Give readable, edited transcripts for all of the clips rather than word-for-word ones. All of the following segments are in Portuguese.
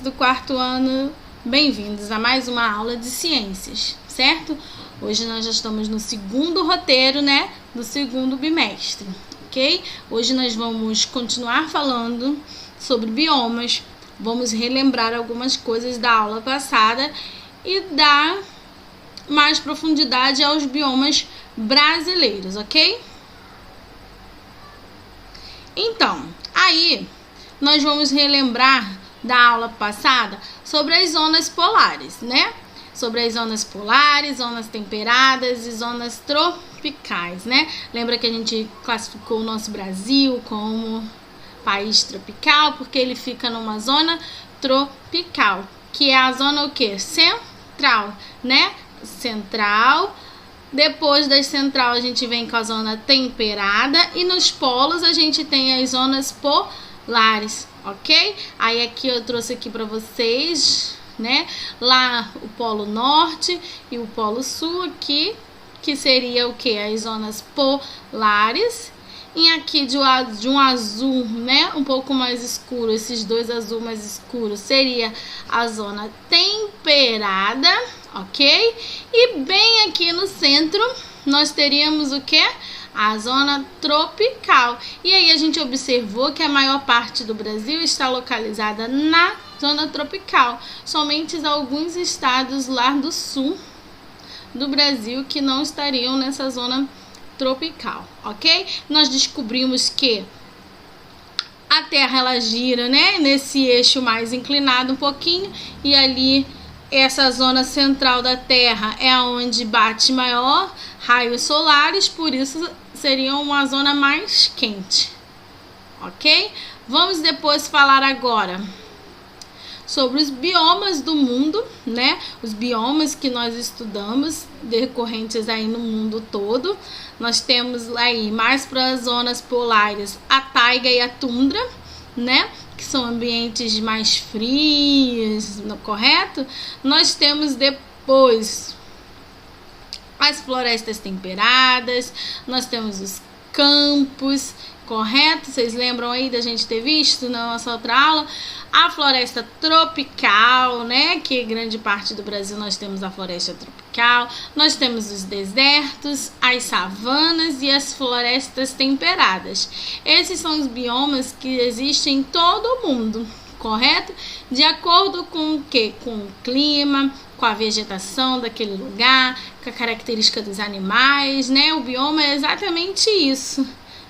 do quarto ano, bem-vindos a mais uma aula de ciências, certo? Hoje nós já estamos no segundo roteiro, né, do segundo bimestre, ok? Hoje nós vamos continuar falando sobre biomas, vamos relembrar algumas coisas da aula passada e dar mais profundidade aos biomas brasileiros, ok? Então, aí nós vamos relembrar da aula passada sobre as zonas polares, né? Sobre as zonas polares, zonas temperadas e zonas tropicais, né? Lembra que a gente classificou o nosso Brasil como país tropical porque ele fica numa zona tropical, que é a zona o quê? Central, né? Central. Depois da central a gente vem com a zona temperada e nos polos a gente tem as zonas polares, ok? Aí aqui eu trouxe aqui para vocês, né? Lá o polo norte e o polo sul aqui, que seria o que? As zonas polares. E aqui de um azul, né? Um pouco mais escuro, esses dois azul mais escuros, seria a zona temperada, ok? E bem aqui no centro, nós teríamos o que? A zona tropical. E aí a gente observou que a maior parte do Brasil está localizada na zona tropical. Somente alguns estados lá do sul do Brasil que não estariam nessa zona tropical, ok? Nós descobrimos que a Terra ela gira, né? Nesse eixo mais inclinado um pouquinho e ali essa zona central da Terra é onde bate maior raios solares, por isso seria uma zona mais quente, ok? Vamos depois falar agora sobre os biomas do mundo, né? Os biomas que nós estudamos, decorrentes aí no mundo todo. Nós temos aí mais para as zonas polares a taiga e a tundra, né? Que são ambientes mais frios, correto? Nós temos depois as florestas temperadas, nós temos os campos, correto? Vocês lembram aí da gente ter visto na nossa outra aula? A floresta tropical, né? Que grande parte do Brasil nós temos a floresta tropical. Nós temos os desertos, as savanas e as florestas temperadas. Esses são os biomas que existem em todo o mundo, correto? De acordo com o quê? Com o clima, com a vegetação daquele lugar, com a característica dos animais, né? O bioma é exatamente isso,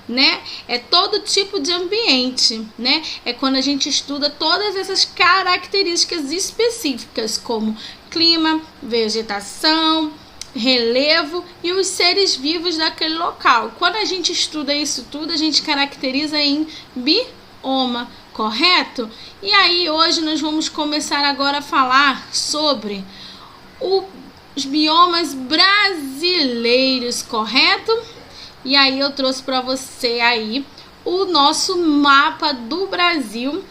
né? É todo tipo de ambiente, né? É quando a gente estuda todas essas características específicas, como clima, vegetação, relevo e os seres vivos daquele local. Quando a gente estuda isso tudo, a gente caracteriza em bioma, correto? E aí hoje nós vamos começar agora a falar sobre os biomas brasileiros, correto? E aí eu trouxe para você aí o nosso mapa do Brasil,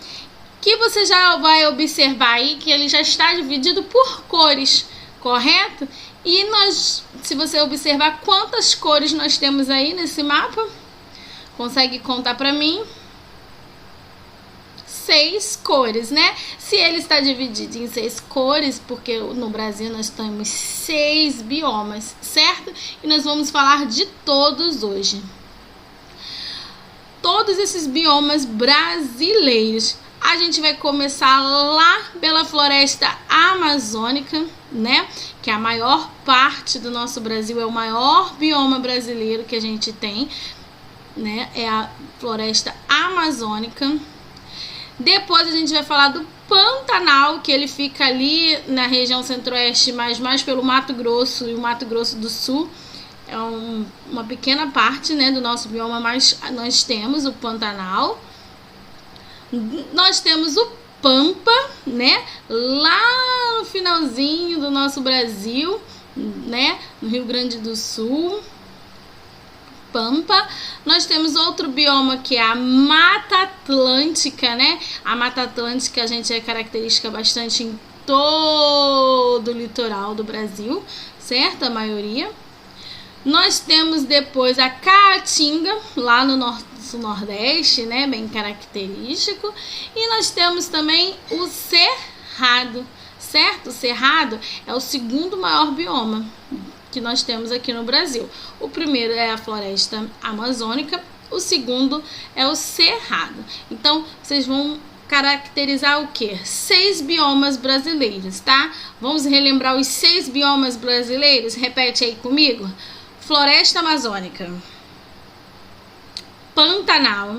que você já vai observar aí que ele já está dividido por cores, correto? E nós, se você observar quantas cores nós temos aí nesse mapa, consegue contar para mim? 6 cores, né? Se ele está dividido em 6 cores, porque no Brasil nós temos 6 biomas, certo? E nós vamos falar de todos hoje. Todos esses biomas brasileiros. A gente vai começar lá pela floresta amazônica, né? Que é a maior parte do nosso Brasil, é o maior bioma brasileiro que a gente tem, né? É a floresta amazônica. Depois a gente vai falar do Pantanal, que ele fica ali na região centro-oeste, mas mais pelo Mato Grosso e o Mato Grosso do Sul. É uma pequena parte, né, do nosso bioma, mas nós temos o Pantanal. Nós temos o Pampa, né, lá no finalzinho do nosso Brasil, né, no Rio Grande do Sul. Pampa. Nós temos outro bioma que é a Mata Atlântica, né? A Mata Atlântica a gente é característica bastante em todo o litoral do Brasil, certo? A maioria. Nós temos depois a Caatinga, lá no Nordeste, né? Bem característico. E nós temos também o Cerrado. Cerrado, certo? O Cerrado é o segundo maior bioma que nós temos aqui no Brasil. O primeiro é a floresta amazônica, o segundo é o Cerrado. Então, vocês vão caracterizar o quê? 6 biomas brasileiros, tá? Vamos relembrar os 6 biomas brasileiros? Repete aí comigo. Floresta amazônica, Pantanal,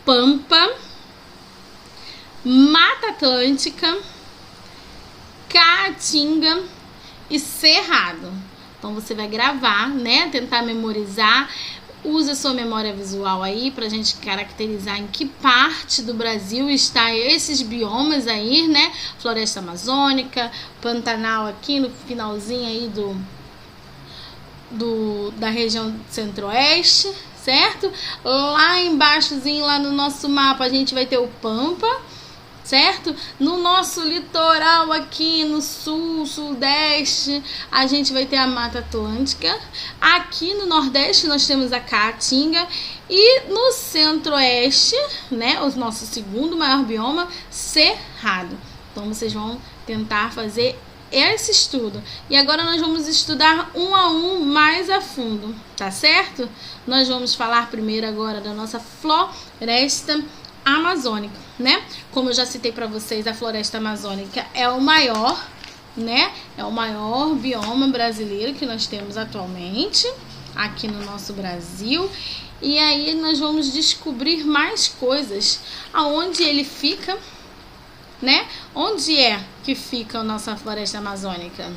Pampa, Mata Atlântica, Caatinga e Cerrado. Então você vai gravar, né? Tentar memorizar. Usa sua memória visual aí pra gente caracterizar em que parte do Brasil está esses biomas aí, né? Floresta amazônica, Pantanal aqui no finalzinho aí da região centro-oeste, certo? Lá embaixozinho, lá no nosso mapa, a gente vai ter o Pampa, certo? No nosso litoral aqui no sul, sudeste, a gente vai ter a Mata Atlântica. Aqui no nordeste nós temos a Caatinga e no centro-oeste, né, o nosso segundo maior bioma, Cerrado. Então vocês vão tentar fazer esse estudo. E agora nós vamos estudar um a um mais a fundo, tá certo? Nós vamos falar primeiro agora da nossa floresta amazônica, né? Como eu já citei para vocês, a floresta amazônica é o maior, né? É o maior bioma brasileiro que nós temos atualmente aqui no nosso Brasil. E aí nós vamos descobrir mais coisas. Aonde ele fica, né? Onde é que fica a nossa floresta amazônica?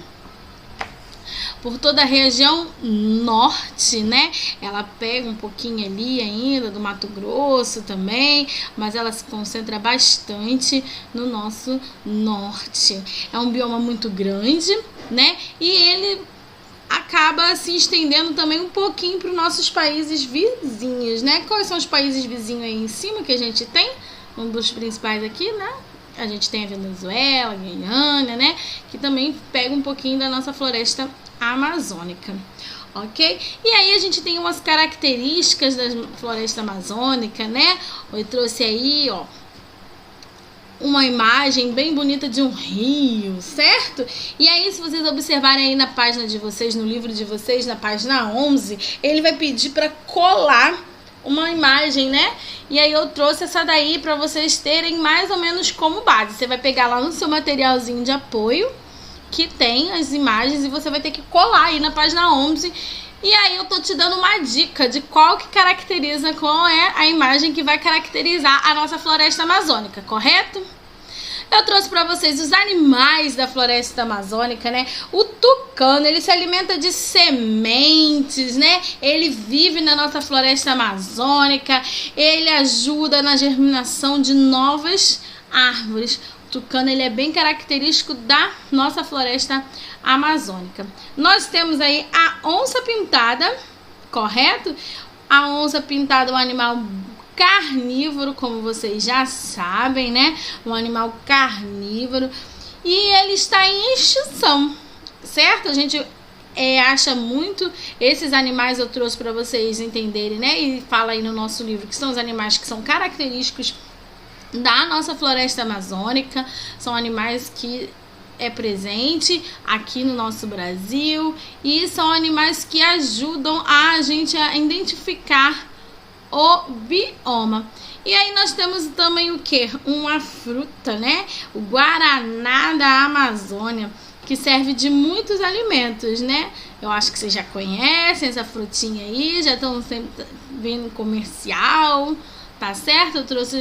Por toda a região norte, né? Ela pega um pouquinho ali ainda do Mato Grosso também, mas ela se concentra bastante no nosso norte. É um bioma muito grande, né? E ele acaba se estendendo também um pouquinho para os nossos países vizinhos, né? Quais são os países vizinhos aí em cima que a gente tem? Um dos principais aqui, né? A gente tem a Venezuela, a Guiana, né? Que também pega um pouquinho da nossa floresta amazônica, ok? E aí a gente tem umas características da floresta amazônica, né? Eu trouxe aí, ó, uma imagem bem bonita de um rio, certo? E aí, se vocês observarem aí na página de vocês, no livro de vocês, na página 11, ele vai pedir para colar uma imagem, né? E aí eu trouxe essa daí para vocês terem mais ou menos como base. Você vai pegar lá no seu materialzinho de apoio, que tem as imagens, e você vai ter que colar aí na página 11. E aí eu tô te dando uma dica de qual que caracteriza, qual é a imagem que vai caracterizar a nossa floresta amazônica, correto? Eu trouxe para vocês os animais da floresta amazônica, né? O tucano, ele se alimenta de sementes, né? Ele vive na nossa floresta amazônica, ele ajuda na germinação de novas árvores. O tucano, ele é bem característico da nossa floresta amazônica. Nós temos aí a onça pintada, correto? A onça pintada é um animal carnívoro, como vocês já sabem, né? Um animal carnívoro. E ele está em extinção, certo? A gente acha muito esses animais, eu trouxe para vocês entenderem, né? E fala aí no nosso livro que são os animais que são característicos da nossa floresta amazônica. São animais que é presente aqui no nosso Brasil e são animais que ajudam a gente a identificar o bioma. E aí nós temos também o que? Uma fruta, né? O guaraná da Amazônia, que serve de muitos alimentos, né? Eu acho que vocês já conhecem essa frutinha aí, já estão sempre vendo comercial, tá certo? Eu trouxe,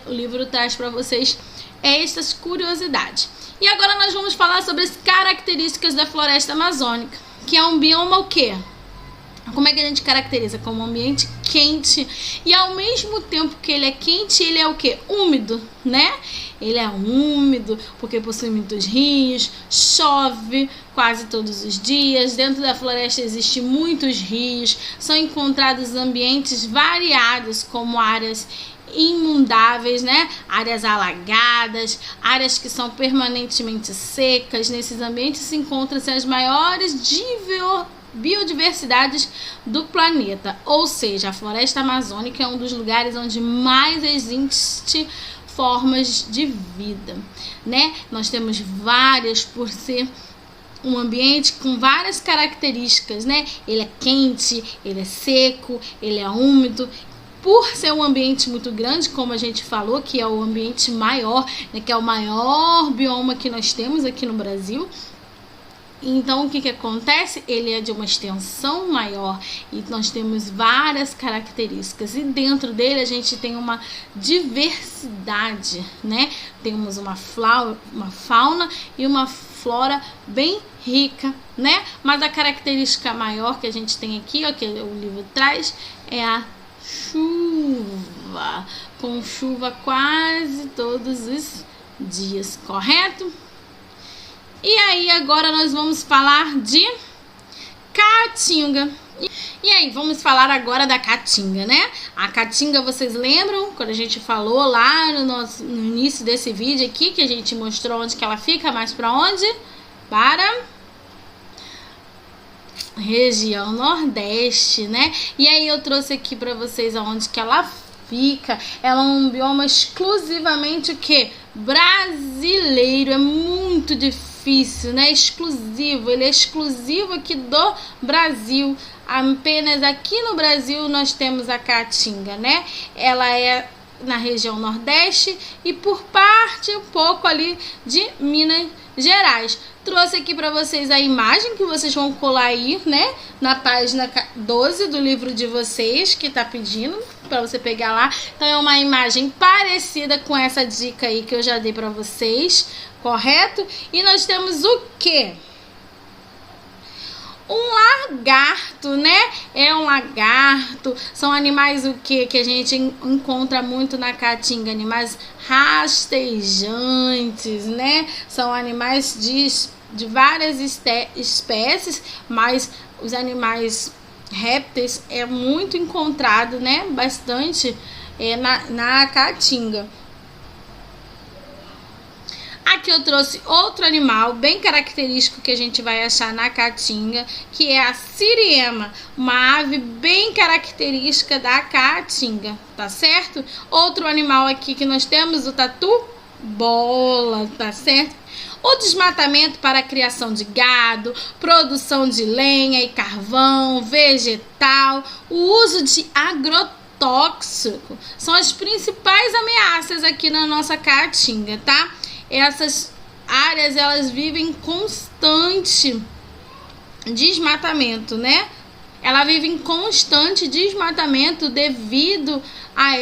o livro traz para vocês estas curiosidades. E agora nós vamos falar sobre as características da floresta amazônica, que é um bioma o quê? Como é que a gente caracteriza? Como um ambiente quente. E ao mesmo tempo que ele é quente, ele é o quê? Úmido, né? Ele é úmido porque possui muitos rios, chove quase todos os dias. Dentro da floresta existem muitos rios. São encontrados ambientes variados, como áreas inundáveis, né? Áreas alagadas, áreas que são permanentemente secas. Nesses ambientes se encontram-se as maiores biodiversidades do planeta, ou seja, a floresta amazônica é um dos lugares onde mais existe formas de vida, né? Nós temos várias por ser um ambiente com várias características, né? Ele é quente, ele é seco, ele é úmido. Por ser um ambiente muito grande, como a gente falou, que é o ambiente maior, né? Que é o maior bioma que nós temos aqui no Brasil. Então, o que acontece? Ele é de uma extensão maior e nós temos várias características. E dentro dele a gente tem uma diversidade, né? Temos uma fauna e uma flora bem rica, né? Mas a característica maior que a gente tem aqui, ó, que o livro traz, é a chuva. Com chuva quase todos os dias, correto? E aí, agora nós vamos falar de caatinga. E aí, vamos falar agora da caatinga, né? A caatinga, vocês lembram? Quando a gente falou lá no início desse vídeo aqui, que a gente mostrou onde que ela fica, mas para onde? Para região Nordeste, né? E aí eu trouxe aqui para vocês aonde que ela fica. Ela é um bioma exclusivamente o quê? Brasileiro. É muito difícil, né? Exclusivo. Ele é exclusivo aqui do Brasil. Apenas aqui no Brasil nós temos a caatinga, né? Ela é na região Nordeste e por parte um pouco ali de Minas Gerais. Trouxe aqui para vocês a imagem que vocês vão colar aí, né? Na página 12 do livro de vocês, que tá pedindo para você pegar lá. Então é uma imagem parecida com essa dica aí que eu já dei para vocês, correto? E nós temos o quê? Um lagarto, né? É um lagarto. São animais o que a gente encontra muito na caatinga? Animais rastejantes, né? São animais de várias espécies, mas os animais répteis é muito encontrado, né? Bastante na caatinga. Aqui eu trouxe outro animal bem característico que a gente vai achar na caatinga, que é a siriema, uma ave bem característica da caatinga, tá certo? Outro animal aqui que nós temos, o tatu-bola, tá certo? O desmatamento para a criação de gado, produção de lenha e carvão, vegetal, o uso de agrotóxico são as principais ameaças aqui na nossa caatinga, tá? Essas áreas, elas vivem em constante desmatamento, né? Ela vive em constante desmatamento devido a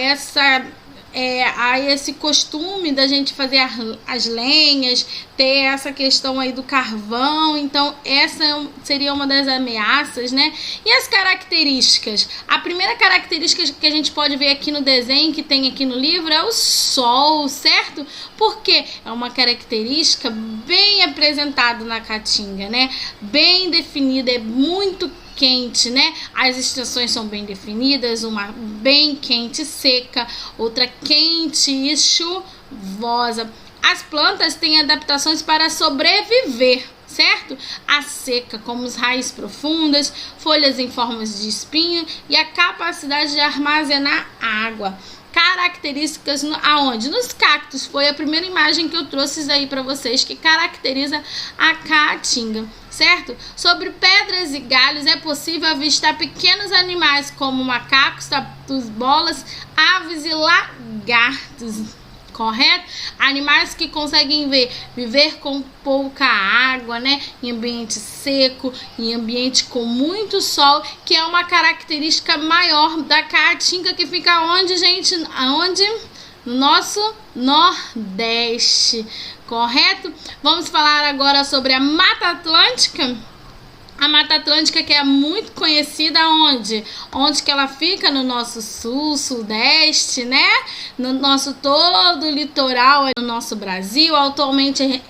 esse costume da gente fazer as lenhas, ter essa questão aí do carvão. Então essa seria uma das ameaças, né? E as características? A primeira característica que a gente pode ver aqui no desenho, que tem aqui no livro, é o sol, certo? Porque é uma característica bem apresentada na caatinga, né? Bem definida, é muito quente, né? As estações são bem definidas, uma bem quente e seca, outra quente e chuvosa. As plantas têm adaptações para sobreviver, certo? A seca, como as raízes profundas, folhas em formas de espinho e a capacidade de armazenar água. Características aonde? Nos cactos. Foi a primeira imagem que eu trouxe aí para vocês que caracteriza a caatinga, certo? Sobre pedras e galhos é possível avistar pequenos animais como macacos, tatus, bolas, aves e lagartos, correto? Animais que conseguem viver com pouca água, né? Em ambiente seco, em ambiente com muito sol, que é uma característica maior da caatinga, que fica onde, gente? Aonde? No nosso Nordeste, correto? Vamos falar agora sobre a Mata Atlântica. A Mata Atlântica, que é muito conhecida onde? Onde que ela fica? No nosso sul, sudeste, né? No nosso todo litoral, no nosso Brasil. Atualmente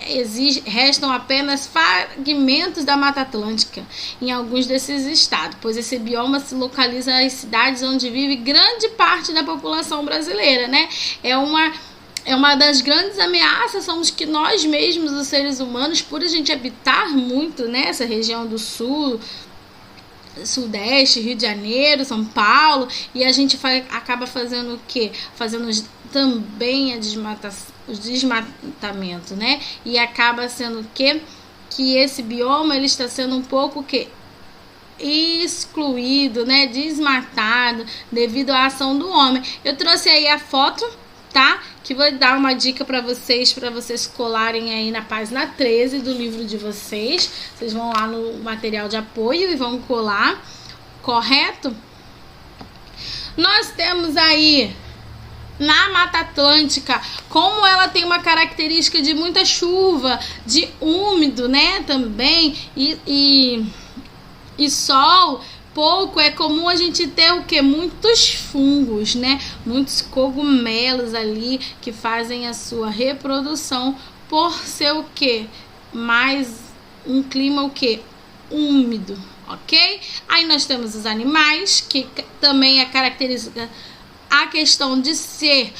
restam apenas fragmentos da Mata Atlântica em alguns desses estados, pois esse bioma se localiza nas cidades onde vive grande parte da população brasileira, né? É uma das grandes ameaças, somos que nós mesmos, os seres humanos, por a gente habitar muito nessa região do sul, Sudeste, Rio de Janeiro, São Paulo, e a gente acaba fazendo o quê? Fazendo também o desmatamento, né? E acaba sendo o quê? Que esse bioma ele está sendo um pouco o quê? Excluído, né? Desmatado devido à ação do homem. Eu trouxe aí a foto, tá? Que vou dar uma dica para vocês colarem aí na página 13 do livro de vocês. Vocês vão lá no material de apoio e vão colar, correto? Nós temos aí na Mata Atlântica, como ela tem uma característica de muita chuva, de úmido, né, também, e sol pouco, é comum a gente ter o que? Muitos fungos, né? Muitos cogumelos ali que fazem a sua reprodução por ser o que? Mais um clima o que? Úmido, ok? Aí nós temos os animais, que também é característica a questão de ser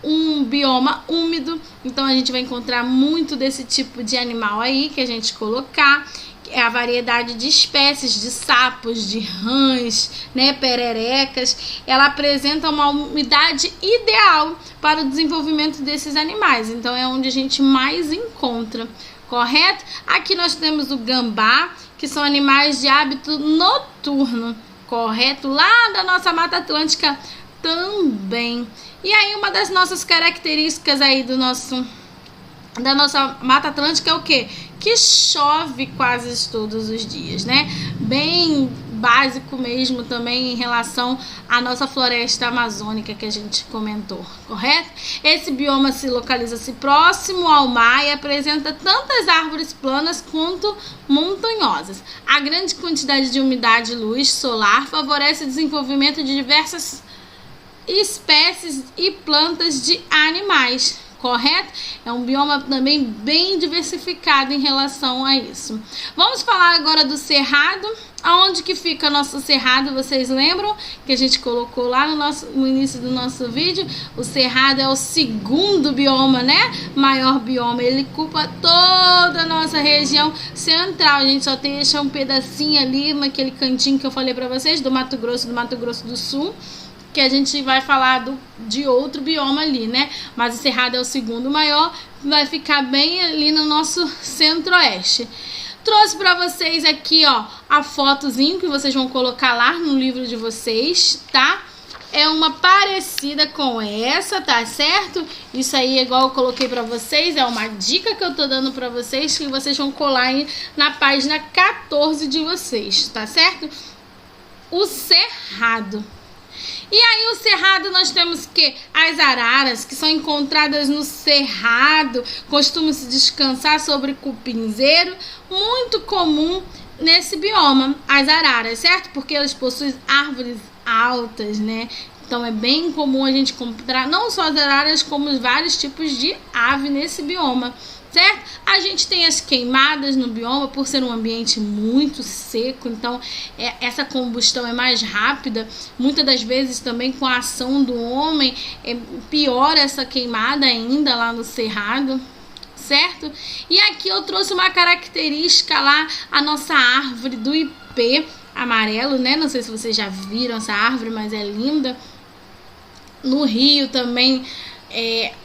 um bioma úmido, então a gente vai encontrar muito desse tipo de animal aí que a gente colocar. É a variedade de espécies de sapos, de rãs, né, pererecas. Ela apresenta uma umidade ideal para o desenvolvimento desses animais. Então é onde a gente mais encontra, correto? Aqui nós temos o gambá, que são animais de hábito noturno, correto? Lá da nossa Mata Atlântica também. E aí uma das nossas características aí da nossa Mata Atlântica é o quê? Que chove quase todos os dias, né? Bem básico mesmo também em relação à nossa floresta amazônica que a gente comentou, correto? Esse bioma se localiza-se próximo ao mar e apresenta tantas árvores planas quanto montanhosas. A grande quantidade de umidade e luz solar favorece o desenvolvimento de diversas espécies e plantas de animais, correto? É um bioma também bem diversificado em relação a isso. Vamos falar agora do cerrado. Aonde que fica nosso cerrado? Vocês lembram que a gente colocou lá no início do nosso vídeo? O cerrado é o segundo bioma, né? Maior bioma. Ele ocupa toda a nossa região central. A gente só deixa um pedacinho ali naquele cantinho que eu falei para vocês do Mato Grosso do Sul, que a gente vai falar de outro bioma ali, né? Mas o cerrado é o segundo maior, vai ficar bem ali no nosso centro-oeste. Trouxe para vocês aqui, ó, a fotozinho que vocês vão colocar lá no livro de vocês, tá? É uma parecida com essa, tá certo? Isso aí, igual eu coloquei para vocês, é uma dica que eu tô dando para vocês, que vocês vão colar aí na página 14 de vocês, tá certo? O cerrado. E aí o cerrado nós temos que as araras, que são encontradas no cerrado, costumam se descansar sobre cupinzeiro, muito comum nesse bioma, as araras, certo? Porque elas possuem árvores altas, né? Então é bem comum a gente encontrar não só as araras, como vários tipos de ave nesse bioma, certo? A gente tem as queimadas no bioma por ser um ambiente muito seco, então essa combustão é mais rápida. Muitas das vezes também com a ação do homem piora essa queimada ainda lá no cerrado, certo? E aqui eu trouxe uma característica lá, a nossa árvore do ipê amarelo, né? Não sei se vocês já viram essa árvore, mas é linda. No Rio também,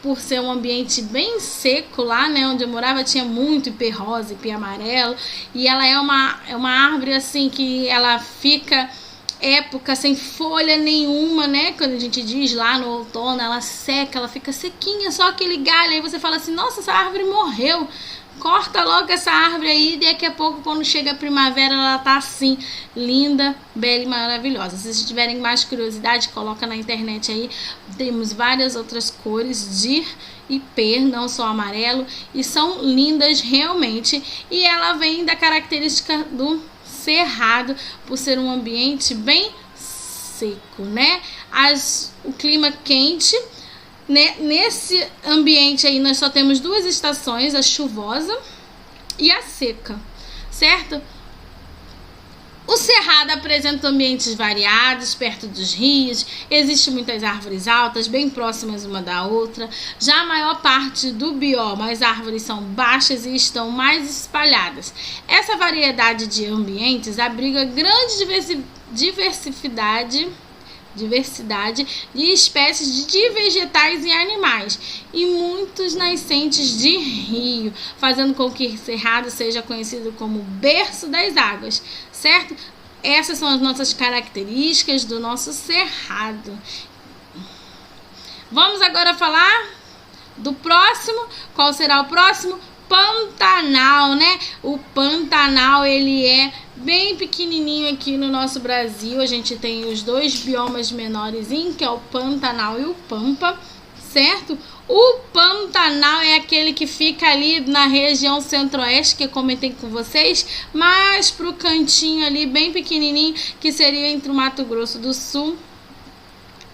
por ser um ambiente bem seco lá, né, onde eu morava, tinha muito ipê rosa, ipê amarelo, e ela é uma árvore assim que ela fica época sem folha nenhuma, né, quando a gente diz lá no outono, ela seca, ela fica sequinha, só aquele galho, aí você fala assim, nossa, essa árvore morreu. Corta logo essa árvore aí, e daqui a pouco, quando chega a primavera, ela tá assim, linda, bela e maravilhosa. Se vocês tiverem mais curiosidade, coloca na internet aí. Temos várias outras cores de ipê, não só amarelo, e são lindas realmente. E ela vem da característica do cerrado, por ser um ambiente bem seco, né? O clima quente. Nesse ambiente aí nós só temos duas estações, a chuvosa e a seca, certo? O cerrado apresenta ambientes variados, perto dos rios, existem muitas árvores altas, bem próximas uma da outra. Já a maior parte do bioma, as árvores são baixas e estão mais espalhadas. Essa variedade de ambientes abriga grande diversidade de espécies de vegetais e animais e muitos nascentes de rio, fazendo com que o cerrado seja conhecido como berço das águas, certo? Essas são as nossas características do nosso cerrado. Vamos agora falar do próximo. Qual será o próximo? Pantanal, né? O Pantanal, ele é bem pequenininho aqui no nosso Brasil. A gente tem os dois biomas menores, que é o Pantanal e o Pampa, certo? O Pantanal é aquele que fica ali na região centro-oeste, que eu comentei com vocês, mais pro cantinho ali, bem pequenininho, que seria entre o Mato Grosso do Sul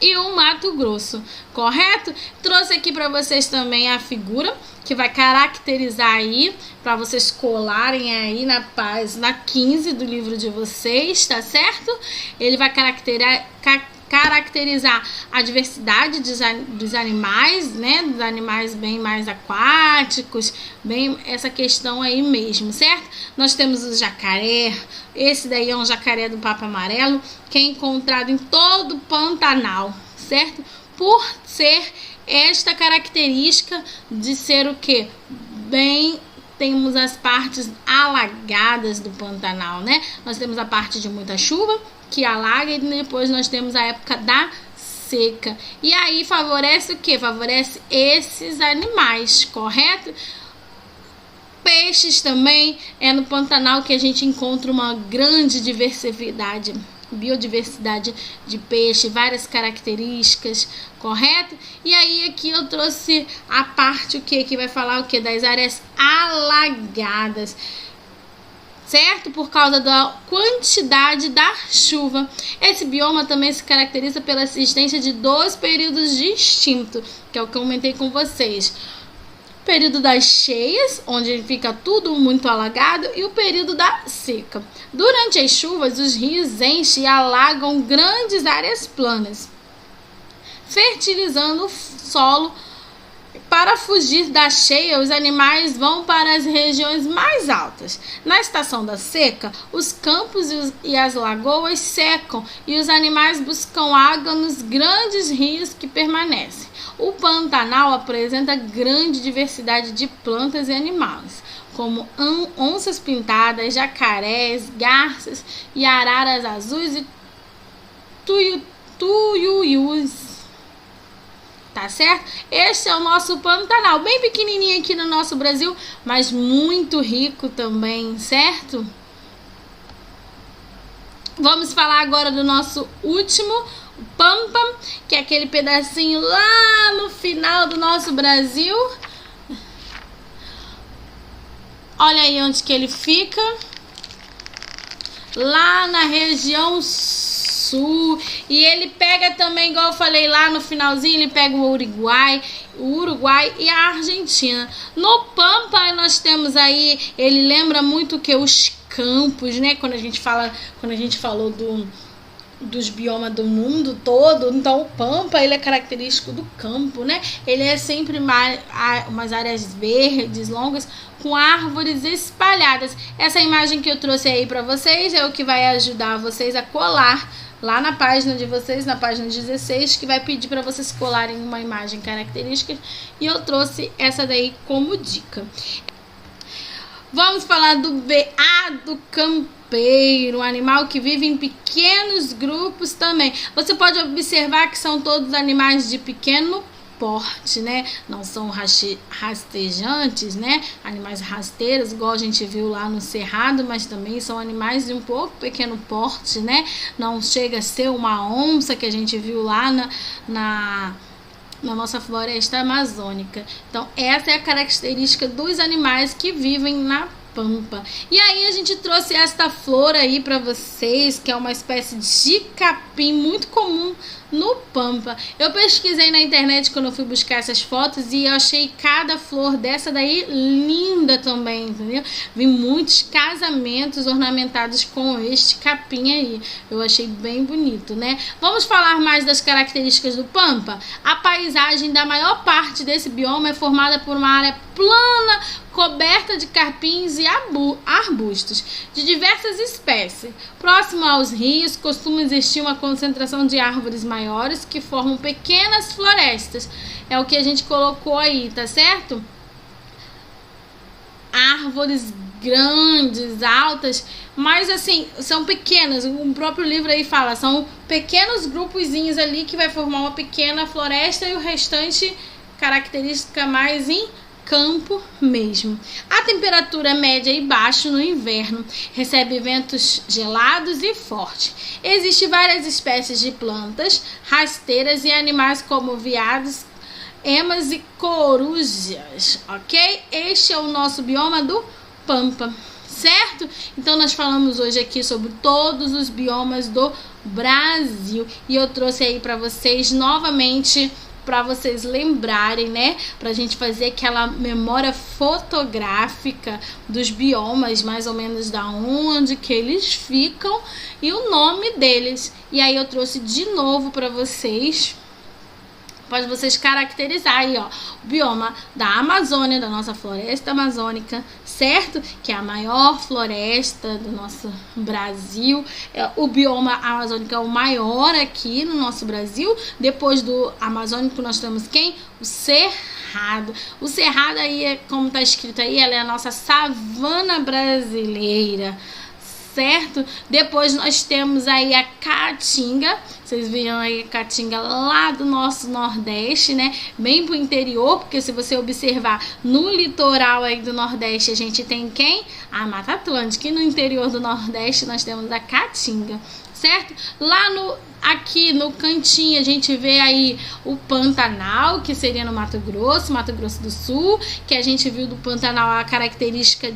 e o Mato Grosso, correto? Trouxe aqui para vocês também a figura que vai caracterizar aí, para vocês colarem aí na página 15 do livro de vocês, tá certo? Ele vai caracterizar a diversidade dos animais, né? Dos animais bem mais aquáticos, bem essa questão aí mesmo, certo? Nós temos o jacaré, esse daí é um jacaré do papo amarelo, que é encontrado em todo o Pantanal, certo? Por ser esta característica de ser o que? Bem, temos as partes alagadas do Pantanal, né? Nós temos a parte de muita chuva, que alaga, e depois nós temos a época da seca. E aí favorece o que? Favorece esses animais, correto? Peixes também, é no Pantanal que a gente encontra uma grande biodiversidade de peixe, várias características, correto? E aí aqui eu trouxe a parte que vai falar o que? Das áreas alagadas, certo? Por causa da quantidade da chuva. Esse bioma também se caracteriza pela existência de 2 períodos distintos, que é o que eu comentei com vocês. O período das cheias, onde fica tudo muito alagado, e o período da seca. Durante as chuvas, os rios enchem e alagam grandes áreas planas, fertilizando o solo. Para fugir da cheia, os animais vão para as regiões mais altas. Na estação da seca, os campos e as lagoas secam e os animais buscam água nos grandes rios que permanecem. O Pantanal apresenta grande diversidade de plantas e animais, como onças pintadas, jacarés, garças e araras azuis e tuiuius. Tá certo? Este é o nosso Pantanal, bem pequenininho aqui no nosso Brasil, mas muito rico também, certo? Vamos falar agora do nosso último, o Pampa, que é aquele pedacinho lá no final do nosso Brasil. Olha aí onde que ele fica. Lá na região sul. E ele pega também, igual eu falei lá no finalzinho, ele pega o Uruguai e a Argentina. No Pampa nós temos aí, ele lembra muito que os campos, né? Quando a gente falou dos biomas do mundo todo, então o Pampa, ele é característico do campo, né? Ele é sempre umas áreas verdes, longas, com árvores espalhadas. Essa imagem que eu trouxe aí para vocês é o que vai ajudar vocês a colar lá na página de vocês, na página 16, que vai pedir para vocês colarem uma imagem característica, e eu trouxe essa daí como dica. Vamos falar do veado campeiro, um animal que vive em pequenos grupos também. Você pode observar que são todos animais de pequeno porte, né? Não são rastejantes, né? Animais rasteiros, igual a gente viu lá no cerrado, mas também são animais de um pouco pequeno porte, né? Não chega a ser uma onça que a gente viu lá na nossa floresta amazônica. Então, essa é a característica dos animais que vivem na pampa. E aí a gente trouxe esta flor aí para vocês, que é uma espécie de capim muito comum no pampa. Eu pesquisei na internet quando eu fui buscar essas fotos e eu achei cada flor dessa daí linda também, entendeu? Vi muitos casamentos ornamentados com este capim aí. Eu achei bem bonito, né? Vamos falar mais das características do pampa? A paisagem da maior parte desse bioma é formada por uma área plana, coberta de carpins e arbustos de diversas espécies. Próximo aos rios, costuma existir uma concentração de árvores maiores que formam pequenas florestas. É o que a gente colocou aí, tá certo? Árvores grandes, altas, mas assim, são pequenas. O próprio livro aí fala, são pequenos grupozinhos ali que vai formar uma pequena floresta e o restante característica mais em campo mesmo. A temperatura média e baixa no inverno, recebe ventos gelados e fortes. Existem várias espécies de plantas, rasteiras e animais como veados, emas e corujas, ok? Este é o nosso bioma do pampa, certo? Então nós falamos hoje aqui sobre todos os biomas do Brasil e eu trouxe aí para vocês novamente, para vocês lembrarem, né? Pra gente fazer aquela memória fotográfica dos biomas, mais ou menos da onde que eles ficam e o nome deles. E aí eu trouxe de novo para vocês, para vocês caracterizar aí, ó, o bioma da Amazônia, da nossa floresta amazônica, certo? Que é a maior floresta do nosso Brasil. O bioma amazônico é o maior aqui no nosso Brasil. Depois do amazônico nós temos quem? O Cerrado. O Cerrado aí, como tá escrito aí, ela é a nossa savana brasileira, certo? Depois nós temos aí a Caatinga. Vocês viram aí a Caatinga lá do nosso Nordeste, né? Bem pro interior, porque se você observar no litoral aí do Nordeste, a gente tem quem? A Mata Atlântica. E no interior do Nordeste nós temos a Caatinga, certo? Lá aqui no cantinho a gente vê aí o Pantanal, que seria no Mato Grosso do Sul, que a gente viu do Pantanal a característica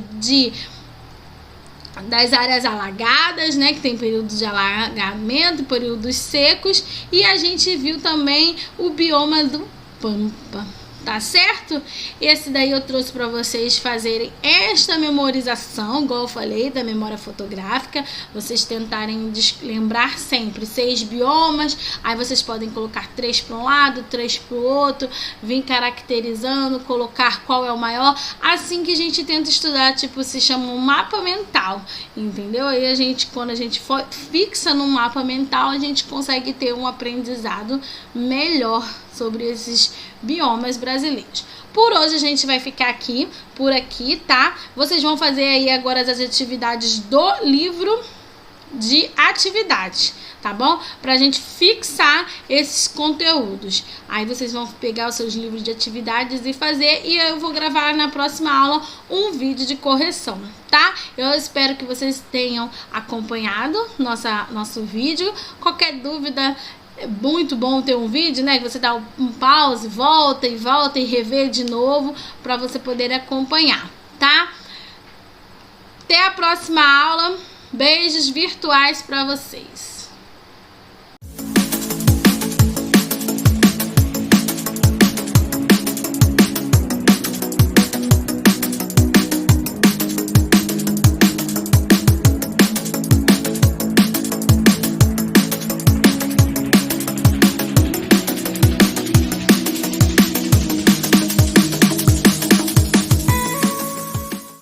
das áreas alagadas, né, que tem períodos de alagamento, períodos secos, e a gente viu também o bioma do pampa, tá certo? Esse daí eu trouxe para vocês fazerem esta memorização, igual eu falei, da memória fotográfica, vocês tentarem lembrar sempre 6 biomas, aí vocês podem colocar 3 para um lado, 3 para o outro, vir caracterizando, colocar qual é o maior, assim que a gente tenta estudar, tipo, se chama um mapa mental, entendeu? Aí a gente, quando a gente fixa no mapa mental, a gente consegue ter um aprendizado melhor sobre esses biomas brasileiros. Por hoje a gente vai ficar por aqui, tá? Vocês vão fazer aí agora as atividades do livro de atividades, tá bom? Pra gente fixar esses conteúdos. Aí vocês vão pegar os seus livros de atividades e fazer, e eu vou gravar na próxima aula um vídeo de correção, tá? Eu espero que vocês tenham acompanhado nosso vídeo. Qualquer dúvida, é muito bom ter um vídeo, né? Que você dá um pause, volta e rever de novo para você poder acompanhar, tá? Até a próxima aula. Beijos virtuais para vocês.